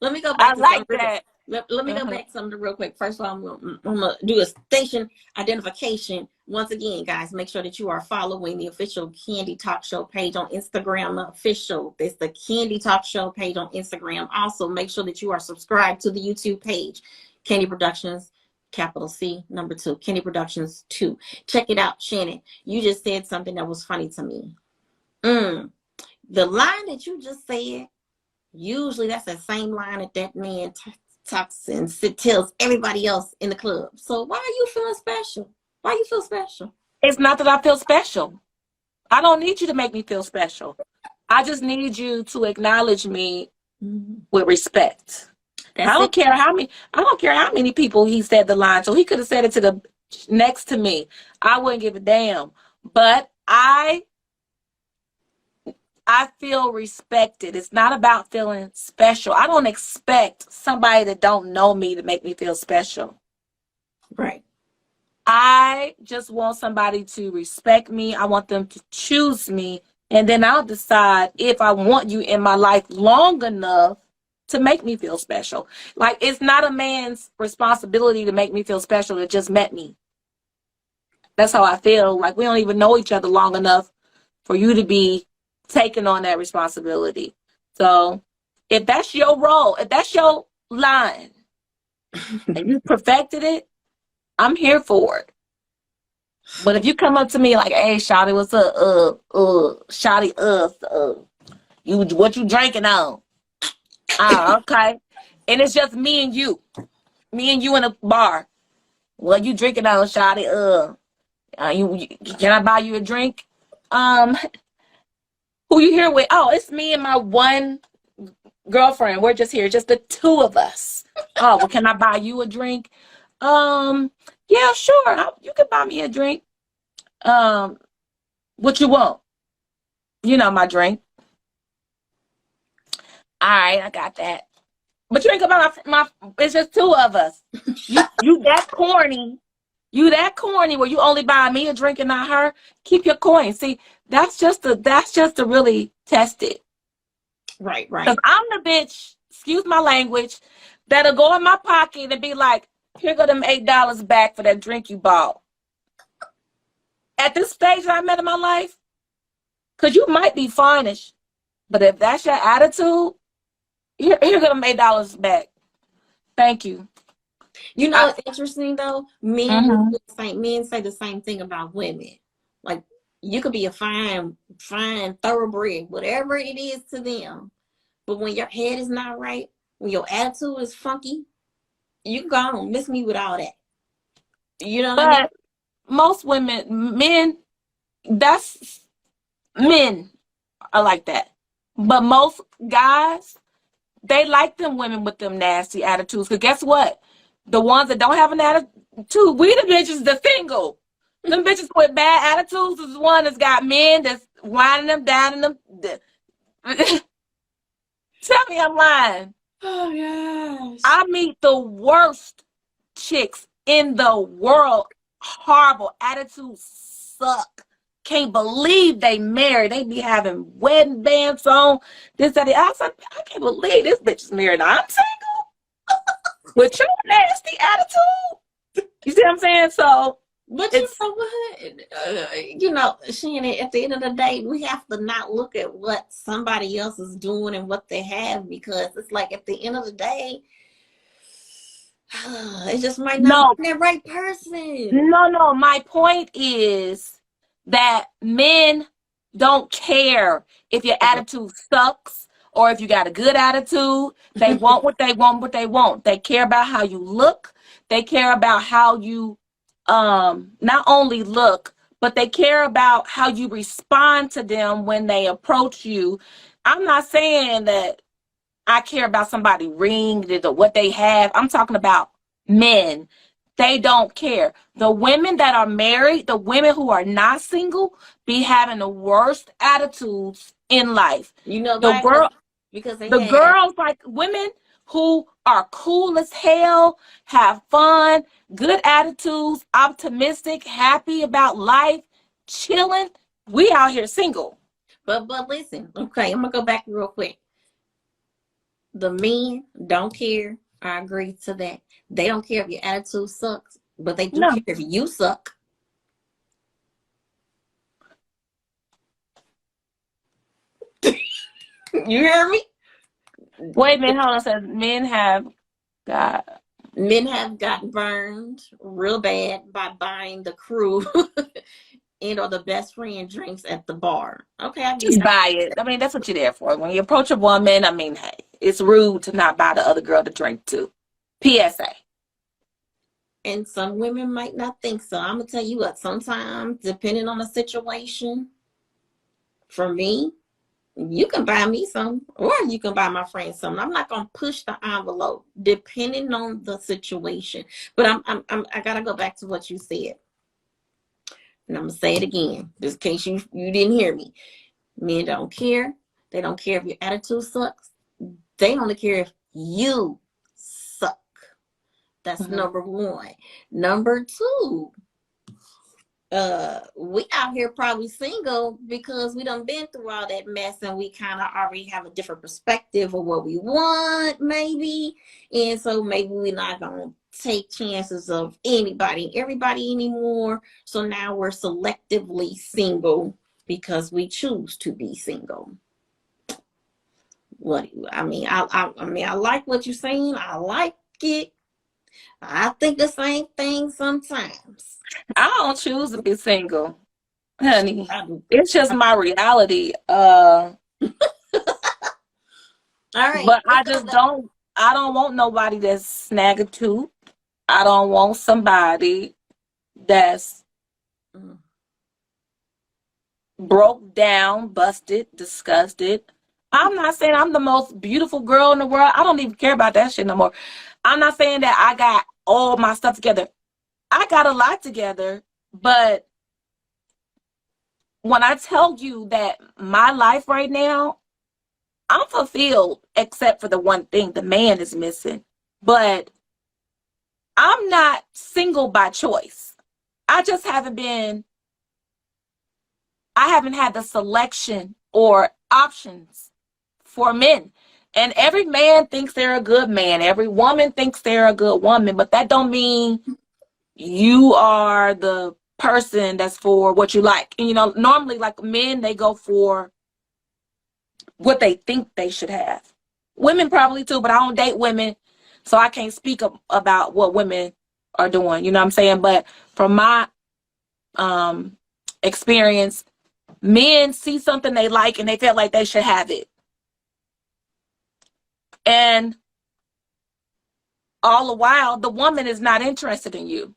Let me go I back to like something. that. Let me go back to something real quick. First of all, I'm gonna do a station identification. Once again, guys, make sure that you are following the official Candy Talk Show page on Instagram. Official. It's the Candy Talk Show page on Instagram. Also, make sure that you are subscribed to the YouTube page, Candy Productions, capital C, number 2, Candy Productions 2. Check it out, Shannon. You just said something that was funny to me. The line that you just said, usually that's the same line that man talks and tells everybody else in the club. So why are you feeling special? Why you feel special? It's not that I feel special. I don't need you to make me feel special. I just need you to acknowledge me with respect. I don't care how many people he said the line. So he could have said it to the next to me. I wouldn't give a damn. But I feel respected. It's not about feeling special. I don't expect somebody that don't know me to make me feel special. Right. I just want somebody to respect me. I want them to choose me. And then I'll decide if I want you in my life long enough to make me feel special. Like, it's not a man's responsibility to make me feel special that just met me. That's how I feel. Like, we don't even know each other long enough for you to be taking on that responsibility. So if that's your role, if that's your line, and you perfected it, I'm here for it. But if you come up to me like, hey, Shawty, what's up? Shawty, what you drinking on? Okay. And it's just me and you in a bar. What you drinking on, Shawty? Can I buy you a drink? Who you here with? Oh, it's me and my one girlfriend. We're just here, just the two of us. Oh, well, can I buy you a drink? Yeah, sure. You can buy me a drink. What you want? My drink. All right, I got that. But you ain't about my it's just two of us. You that corny. You that corny where you only buy me a drink and not her? Keep your coin. See, that's just to really test it. Right. Because I'm the bitch, excuse my language, that'll go in my pocket and be like, here go them $8 back for that drink you bought. At this stage that I'm at in my life, because you might be finish, but if that's your attitude, here go them $8 back. Thank you. It's interesting though. Men say the same thing about women. Like, You could be a fine thoroughbred, whatever it is to them. But when your head is not right, when your attitude is funky, you go on, miss me with all that. You know what I mean? But most men are like that. But most guys, they like them women with them nasty attitudes. Because guess what? The ones that don't have an attitude, we the bitches that single. Them bitches with bad attitudes is the one that's got men that's whining them, downing them. Tell me I'm lying. Oh gosh. I meet the worst chicks in the world. Horrible attitudes suck. Can't believe they married. They be having wedding bands on. This, that, the other. I was like, I can't believe this bitch is married. I'm single with your nasty attitude. You see what I'm saying? So, But you know what? Shannon, at the end of the day, we have to not look at what somebody else is doing and what they have, because it's like at the end of the day, it just might not be the right person. No. My point is that men don't care if your attitude sucks or if you got a good attitude. They want what they want. They care about how you look. They care about how you not only look, but they care about how you respond to them when they approach you. I'm not saying that I care about somebody ring or what they have. I'm talking about men. They don't care. The women that are married, the women who are not single, be having the worst attitudes in life. The girls like women who are cool as hell, have fun, good attitudes, optimistic, happy about life, chilling. We out here single. But listen, okay, I'm gonna go back real quick. The men don't care. I agree to that. They don't care if your attitude sucks, but they do care if you suck. You hear me? Wait a minute, hold on. So men have gotten burned real bad by buying the crew and or the best friend drinks at the bar. Okay, I just buy it. I mean, that's what you're there for. When you approach a woman, I mean, hey, it's rude to not buy the other girl to drink too. PSA. And some women might not think so. I'm gonna tell you what, sometimes, depending on the situation, for me, you can buy me some, or you can buy my friend some. I'm not gonna push the envelope, depending on the situation. But I gotta go back to what you said, and I'm gonna say it again, just in case you didn't hear me. Men don't care. They don't care if your attitude sucks. They only care if you suck. That's number one. Number two, we out here probably single because we done been through all that mess, and we kind of already have a different perspective of what we want, maybe. And so maybe we're not gonna take chances of everybody anymore. So now we're selectively single because we choose to be single. I like what you're saying. I like it. I think the same thing sometimes. I don't choose to be single, honey. It's just my reality. All right. But I don't want nobody that's snaggletooth. I don't want somebody that's broke down, busted, disgusted. I'm not saying I'm the most beautiful girl in the world. I don't even care about that shit no more. I'm not saying that I got all my stuff together. I got a lot together, but when I tell you that my life right now, I'm fulfilled except for the one thing, the man is missing. But I'm not single by choice. I haven't had the selection or options for men. And every man thinks they're a good man. Every woman thinks they're a good woman. But that don't mean you are the person that's for what you like. And, normally, like men, they go for what they think they should have. Women probably too, but I don't date women, so I can't speak about what women are doing. You know what I'm saying? But from my experience, men see something they like and they feel like they should have it. And all the while, the woman is not interested in you.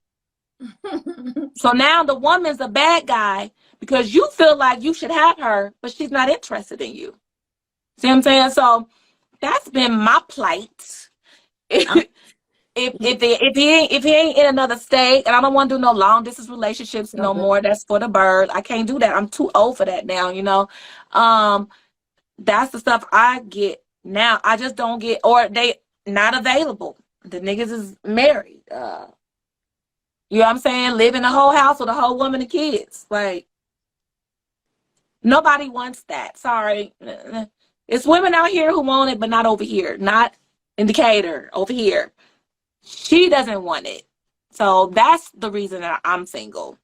So now the woman's a bad guy because you feel like you should have her, but she's not interested in you. See what I'm saying? So that's been my plight. If he ain't in another state, and I don't want to do no long distance relationships no more, that's for the bird. I can't do that. I'm too old for that now, you know. That's the stuff I get now. I just don't get, or they not available. The niggas is married. You know what I'm saying? Live in the whole house with a whole woman and kids. Like, nobody wants that. Sorry. It's women out here who want it, but not over here. Not in Decatur, over here. She doesn't want it. So that's the reason that I'm single.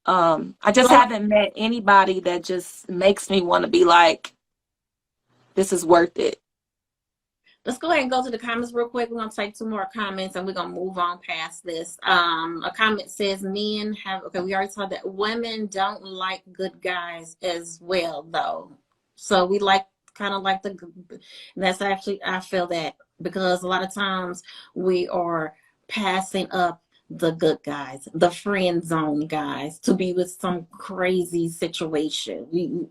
I just haven't met anybody that just makes me want to be like, this is worth it. Let's go ahead and go to the comments real quick. We're going to take 2 more comments and we're going to move on past this. A comment says men have, okay, we already saw that women don't like good guys as well, though. So we like, kind of like that's actually, I feel that because a lot of times we are passing up the good guys, the friend zone guys, to be with some crazy situation. We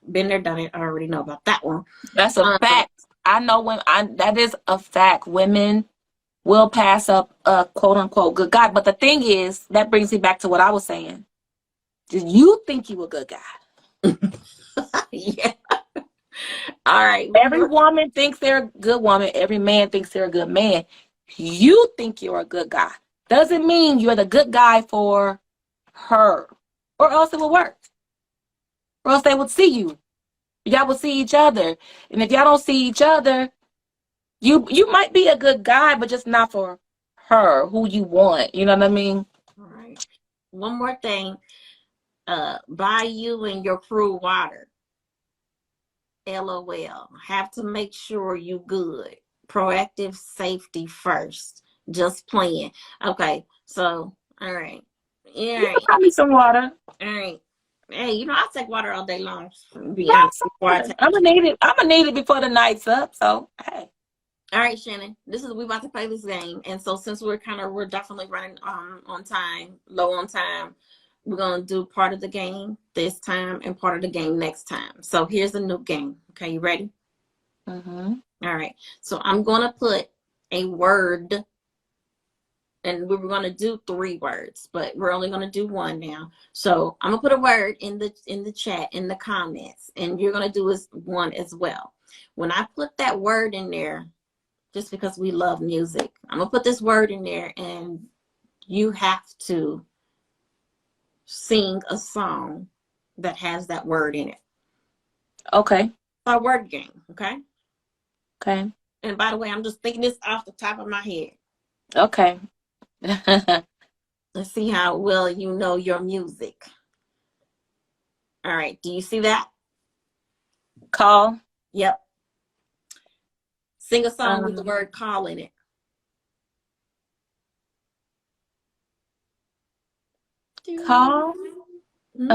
been there, done it. I already know about that one. That's a fact. I know that is a fact. Women will pass up a quote unquote good guy. But the thing is, that brings me back to what I was saying. Do you think you a good guy? Yeah. All right. Every woman thinks they're a good woman. Every man thinks they're a good man. You think you're a good guy. Doesn't mean you're the good guy for her. Or else it will work. Or else they would see you. Y'all will see each other. And if y'all don't see each other, you might be a good guy, but just not for her, who you want. You know what I mean? All right. One more thing. Buy you and your crew water. LOL. Have to make sure you good. Proactive safety first. Just playing. Okay. So, all right. Yeah. You can buy me some water. All right. Hey, you know, I take water all day long. To be honest, I'm gonna need it. I'm gonna need it before the night's up. So hey. All right, Shannon. We about to play this game, and so since we're definitely running on time, low on time, we're gonna do part of the game this time and part of the game next time. So here's a new game. Okay, you ready? Mm-hmm. All right. So I'm gonna put a word. And we were going to do 3 words, but we're only going to do 1 now. So I'm going to put a word in the chat, in the comments, and you're going to do 1 as well. When I put that word in there, just because we love music, I'm going to put this word in there, and you have to sing a song that has that word in it. Okay. Our word game, okay? Okay. And by the way, I'm just thinking this off the top of my head. Okay. Let's see how well you know your music. All right. Do you see that? Call. Yep. Sing a song with the word call in it. Call. You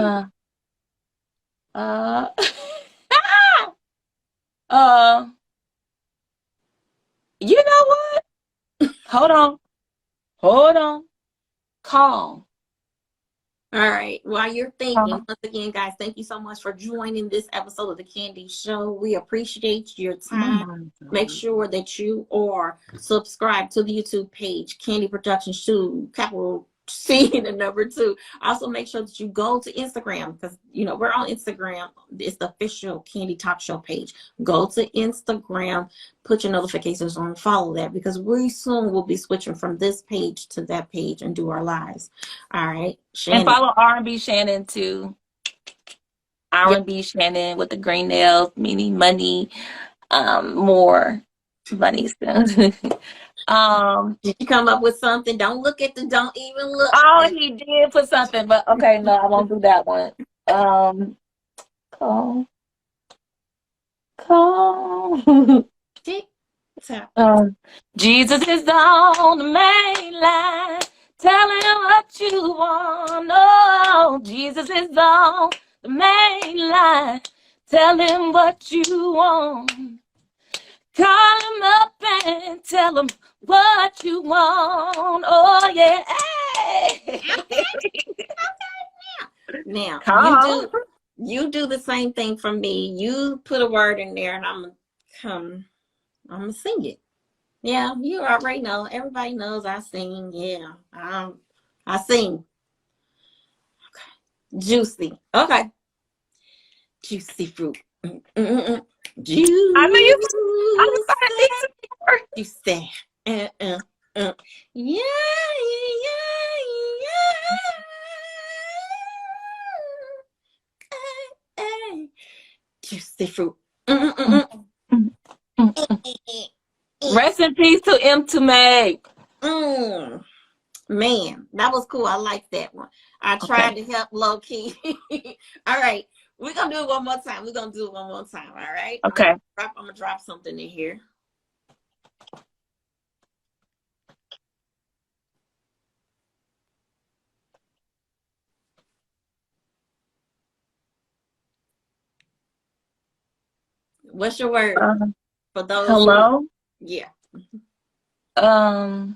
know what? Hold on. Call. All right. While you're thinking, once again, guys, thank you so much for joining this episode of The Candy Show. We appreciate your time. Make sure that you are subscribed to the YouTube page, Candy Productions 2, capital C and the number 2. Also, make sure that you go to Instagram because, you know, we're on Instagram. It's the official Candy Talk Show page. Go to Instagram, put your notifications on, follow that because we soon will be switching from this page to that page and do our lives. All right. Shannon. And follow R&B Shannon too. R&B Shannon with the green nails, meaning money, more money soon. Did you come up with something? Don't even look. Oh, he did put something, but okay, no, I won't do that one. Call. Jesus is on the main line. Tell him what you want. Oh, Jesus is on the main line. Tell him what you want. Call him up and tell him what you want. Oh, yeah. Hey. Now, Call. you do the same thing for me. You put a word in there and I'm gonna sing it. Yeah, you already know. Everybody knows I sing. Yeah. I sing. Okay. Juicy. Okay. Juicy fruit. Juicy. I know you. I was trying to Juicy. Yeah, yeah. Hey. Juicy fruit. Rest in peace to M2Meg. Man, that was cool. I like that one. I tried to help low key. All right. We're gonna do it one more time. All right. Okay. I'm gonna drop something in here. What's your word for those? Hello. Yeah. Yeah.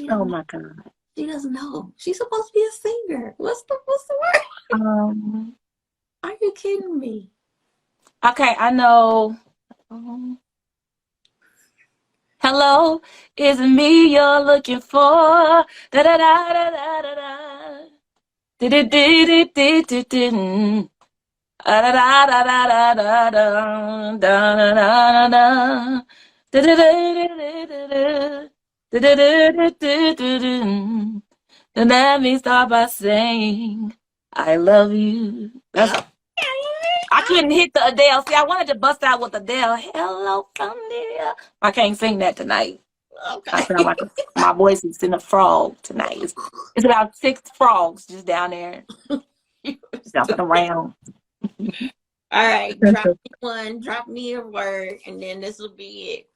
Oh my God. She doesn't know. She's supposed to be a singer. What's the word? Are you kidding me? Okay, I know. Hello, is it me you're looking for? Da da da da da da da. Did it did it did it didn't. Da da da da da da da da da da da. Da da da da da da. Then let me start by saying I love you. That's. I couldn't hit the Adele. See, I wanted to bust out with Adele. Hello from there. I can't sing that tonight. Okay. I sound like my voice is in a frog tonight. It's about 6 frogs just down there jumping around. All right. Drop me one. Drop me a word, and then this will be it.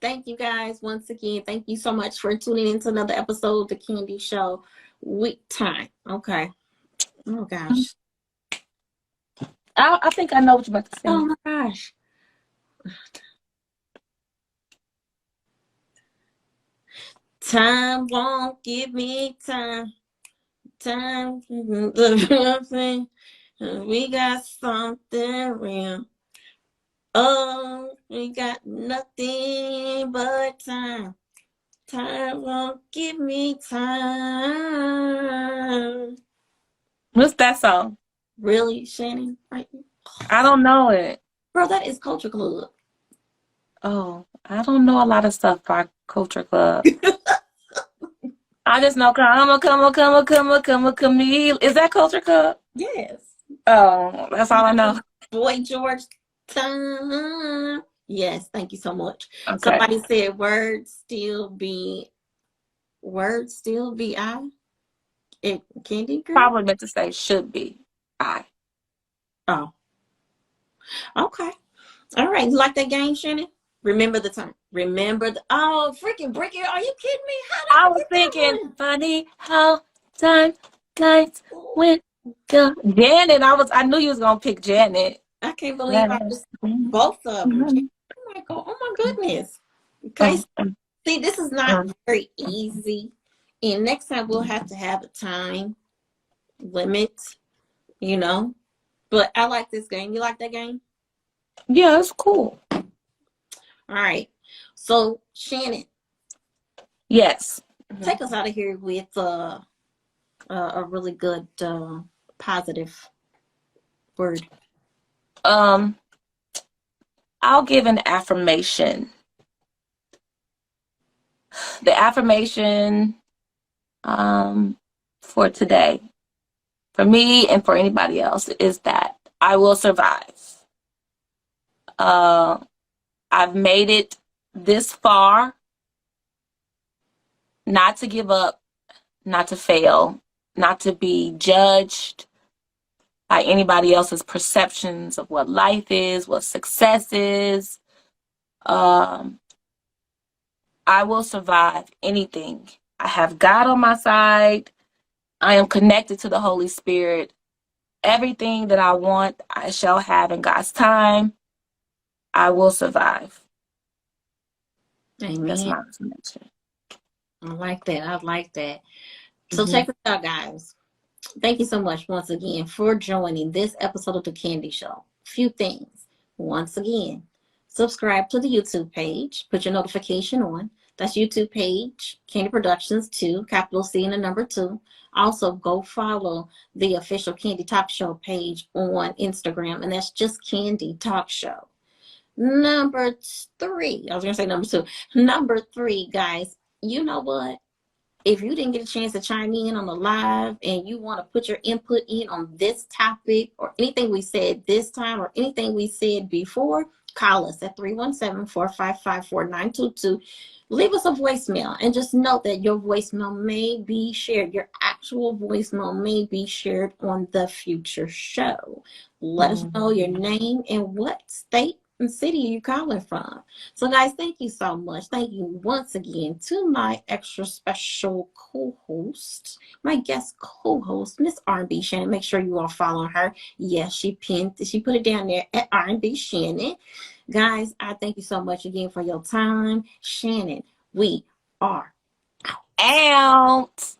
Thank you guys once again. Thank you so much for tuning into another episode of the Candy Show. Week time. Okay. Oh gosh. I think I know what you're about to say. Oh my gosh. Time won't give me time. Time. We got something real. Oh, we got nothing but time. Time won't give me time. What's that song? Really, Shannon? Right? I don't know it. Bro, that is Culture Club. Oh, I don't know a lot of stuff by Culture Club. I just know come on, Camille. Is that Culture Club? Yes. Oh, that's all I know. Boy George. Time. Yes, thank you so much. Okay. Somebody said words still be I. Candy girl? Probably meant to say should be I. Oh. Okay. All right. You like that game, Shannon? Remember the time. Oh, freaking Bricky, are you kidding me? I was thinking, funny how time guides when Janet. I knew you was gonna pick Janet. I can't believe I just both of them. Oh my goodness. Okay. See, this is not very easy. And next time we'll have to have a time limit, you know. But I like this game. You like that game? Yeah, it's cool. All right. So Shannon. Yes. Take us out of here with a really good positive word. I'll give an affirmation. The affirmation for today, for me and for anybody else, is that I will survive. I've made it this far. Not to give up, not to fail, not to be judged by anybody else's perceptions of what life is, what success is, I will survive anything. I have God on my side. I am connected to the Holy Spirit. Everything that I want, I shall have in God's time. I will survive. That's Amen. my affirmation. I like that. I like that. So Mhm. check this out, guys. Thank you so much once again for joining this episode of The Candy Show. Few things. Once again, subscribe to the YouTube page. Put your notification on. That's YouTube page, Candy Productions 2, capital C and the number 2. Also, go follow the official Candy Talk Show page on Instagram, and that's just Candy Talk Show. Number 3, I was going to say number 2. Number 3, guys, you know what? If you didn't get a chance to chime in on the live and you want to put your input in on this topic or anything we said this time or anything we said before, call us at 317-455-4922. Leave us a voicemail and just note that your voicemail may be shared. Your actual voicemail may be shared on the future show. Let us know your name and what state and city you're calling from. So, guys, thank you so much. Thank you once again to my extra special co-host, my guest co-host, Miss R&B Shannon. Make sure you all follow her. Yes, she put it down there at R&B Shannon. Guys, I thank you so much again for your time. Shannon, we are Out.